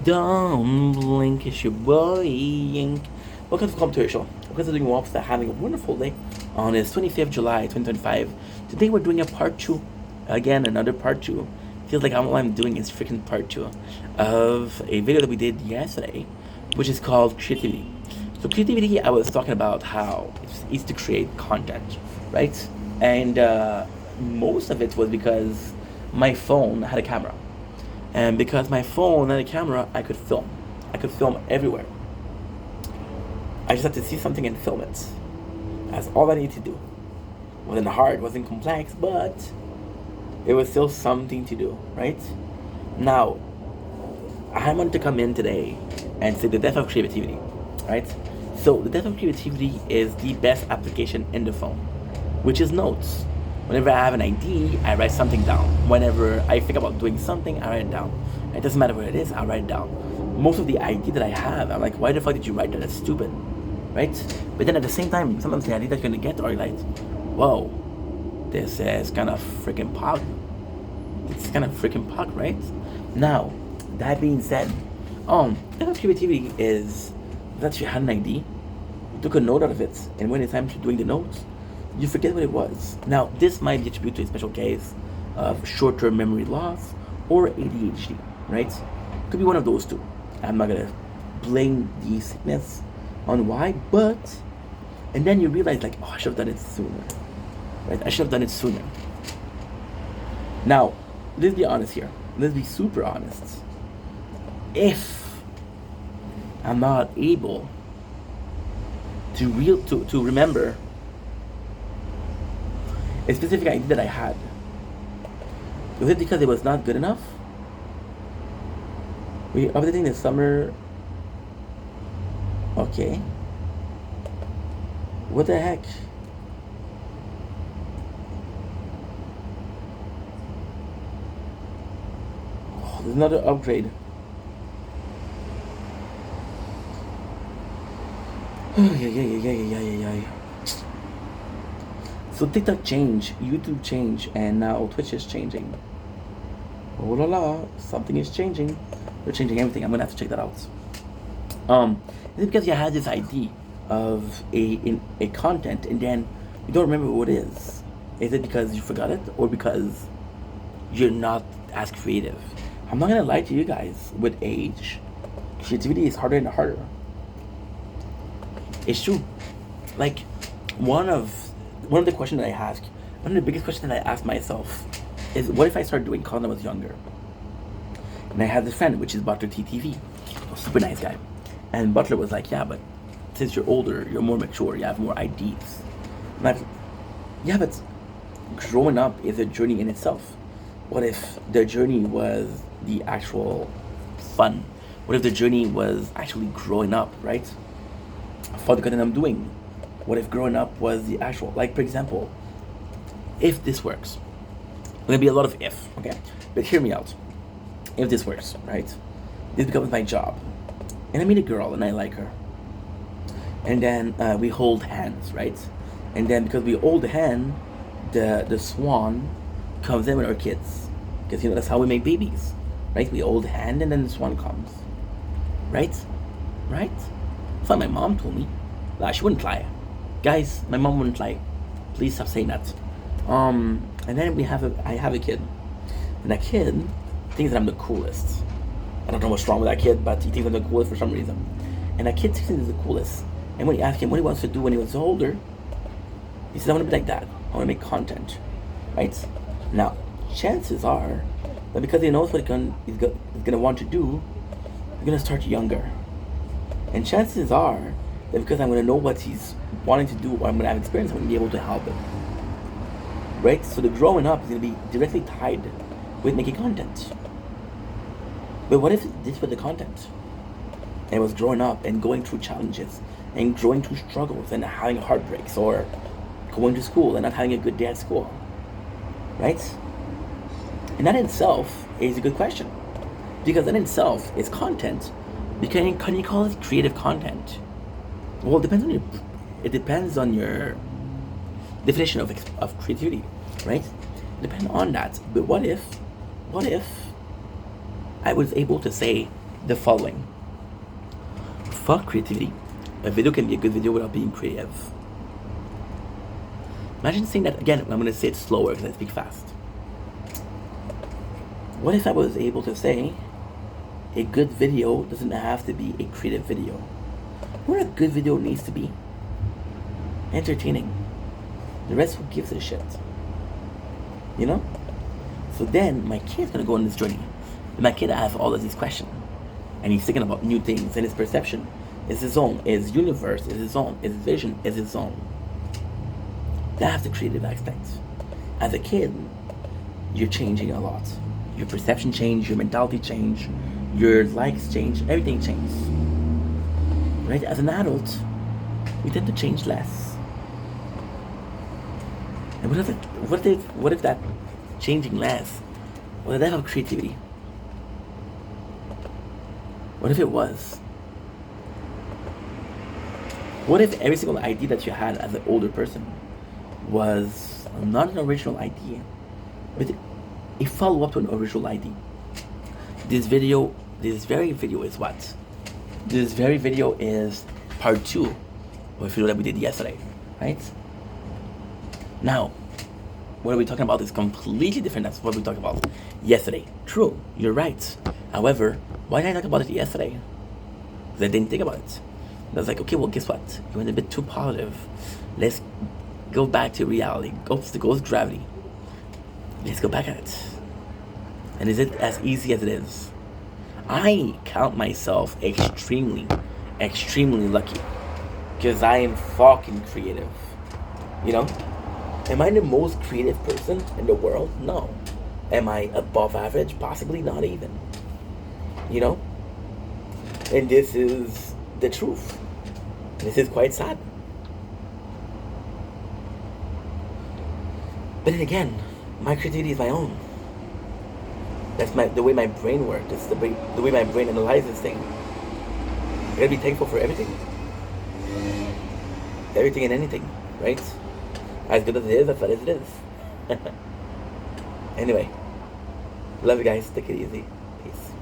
Don't blink, it's your boy Yink. Welcome to Come to Your Show. Welcome to doing Wops that having a wonderful day on this 25th July 2025. Today we're doing a part 2. Again, another part 2. Feels like all I'm doing is freaking part 2 of a video that we did yesterday, which is called Creativity. So creativity, I was talking about how it's easy to create content, right? And most of it was because my phone had a camera. And because my phone had a camera, I could film. I could film everywhere. I just had to see something and film it. That's all I needed to do. Wasn't hard, wasn't complex, but it was still something to do, right? Now, I want to come in today and say the death of creativity, right? So the death of creativity is the best application in the phone, which is notes. Whenever I have an idea, I write something down. Whenever I think about doing something, I write it down. It doesn't matter what it is, I write it down. Most of the idea that I have, I'm like, why the fuck did you write that? That's stupid, right? But then at the same time, sometimes the idea that you're gonna get are like, whoa, this is kind of freaking pog. It's kind of freaking pog, right? Now, that being said, death of creativity is that you had an idea, you took a note out of it, and when it's time to doing the notes, you forget what it was. Now, this might be attributed to a special case of short-term memory loss or ADHD, right? Could be one of those two. I'm not gonna blame the sickness on why, but and then you realize like, oh, I should have done it sooner, right? I should have done it sooner. Now, let's be honest here. Let's be super honest. If I'm not able to remember a specific idea that I had, was it because it was not good enough? We updating the summer. Okay. What the heck? Oh, there's another upgrade. Yeah. So TikTok changed, YouTube changed, and now Twitch is changing. Oh la la, something is changing. They're changing everything. I'm gonna have to check that out. Is it because you had this idea of a content and then you don't remember what it is? Is it because you forgot it or because you're not as creative? I'm not gonna lie to you guys. With age, creativity is harder and harder. It's true. Like one of the questions that I ask, one of the biggest questions that I ask myself is, what if I started doing content when I was younger? And I had this friend, which is Butler TTV, a super nice guy. And Butler was like, yeah, but since you're older, you're more mature, you have more ideas. And I'm like, yeah, but growing up is a journey in itself. What if the journey was the actual fun? What if the journey was actually growing up, right? For the content I'm doing. What if growing up was the actual, like for example, if this works, there's gonna be a lot of if, okay? But hear me out. If this works, right? This becomes my job. And I meet a girl and I like her. And then we hold hands, right? And then because we hold the hand, the swan comes in with our kids. Because that's how we make babies, right? We hold the hand and then the swan comes. Right? Right? That's what my mom told me. She wouldn't lie. Guys, my mom wouldn't lie. Please stop saying that. And then I have a kid. And that kid thinks that I'm the coolest. I don't know what's wrong with that kid, but he thinks I'm the coolest for some reason. And that kid thinks he's the coolest. And when you ask him what he wants to do when he was older, he says, I want to be like that. I want to make content. Right? Now, chances are that because he knows what he's going to want to do, he's going to start younger. And chances are that because I'm going to know what he's wanting to do, or I'm going to have experience, I'm going to be able to help him. Right? So the growing up is going to be directly tied with making content. But what if this was the content? And it was growing up and going through challenges and going through struggles and having heartbreaks, or going to school and not having a good day at school. Right? And that in itself is a good question. Because that in itself is content. Because can you call it creative content? Well, it depends on your definition of creativity, right? Depend on that. But what if I was able to say the following. Fuck creativity. A video can be a good video without being creative. Imagine saying that again. I'm going to say it slower because I speak fast. What if I was able to say a good video doesn't have to be a creative video? What a good video needs to be? Entertaining. The rest, who gives a shit? You know? So then my kid's gonna go on this journey. And my kid has all of these questions. And he's thinking about new things, and his perception is his own. His universe is his own. His vision is his own. That's the creative aspect. As a kid, you're changing a lot. Your perception change, your mentality change, your likes change, everything changes. Right? As an adult, we tend to change less. And what if that changing less was a level of creativity? What if it was? What if every single idea that you had as an older person was not an original idea, but a follow-up to an original idea? This very video is what? This very video is part 2 of a video that we did yesterday, right? Now, what are we talking about is completely different than what we talked about yesterday. True, you're right. However, why did I talk about it yesterday? Because I didn't think about it. I was like, okay, well, guess what? You went a bit too positive. Let's go back to reality. Go to gravity. Let's go back at it. And is it as easy as it is? I count myself extremely, extremely lucky. Because I am fucking creative. You know? Am I the most creative person in the world? No. Am I above average? Possibly not even. You know? And this is the truth. This is quite sad. But then again, my creativity is my own. That's the way my brain works. It's the way my brain analyzes things. I gotta be thankful for everything. Everything and anything, right? As good as it is, as bad as it is. Anyway, love you guys. Take it easy. Peace.